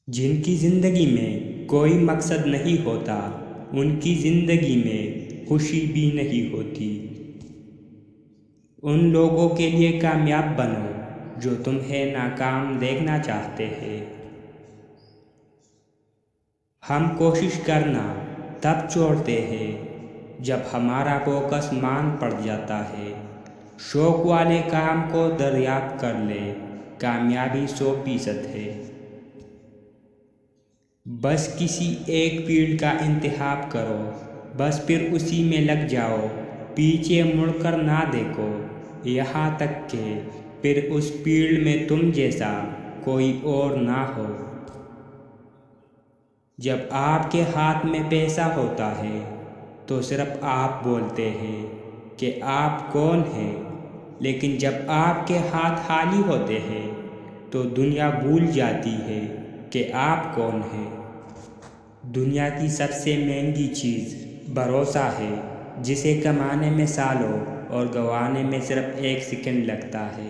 جن کی زندگی میں کوئی مقصد نہیں ہوتا ان کی زندگی میں خوشی بھی نہیں ہوتی۔ ان لوگوں کے لیے کامیاب بنو جو تمہیں ناکام دیکھنا چاہتے ہیں۔ ہم کوشش کرنا تب چھوڑتے ہیں جب ہمارا فوکس مان پڑ جاتا ہے۔ شوق والے کام کو دریافت کر لے، کامیابی 100% ہے۔ بس کسی ایک فیلڈ کا انتخاب کرو، بس پھر اسی میں لگ جاؤ، پیچھے مڑ کر نہ دیکھو، یہاں تک کہ پھر اس فیلڈ میں تم جیسا کوئی اور نہ ہو۔ جب آپ کے ہاتھ میں پیسہ ہوتا ہے تو صرف آپ بولتے ہیں کہ آپ کون ہیں، لیکن جب آپ کے ہاتھ خالی ہوتے ہیں تو دنیا بھول جاتی ہے کہ آپ کون ہیں۔ دنیا کی سب سے مہنگی چیز بھروسہ ہے، جسے کمانے میں سالوں اور گنوانے میں صرف 1 سیکنڈ لگتا ہے۔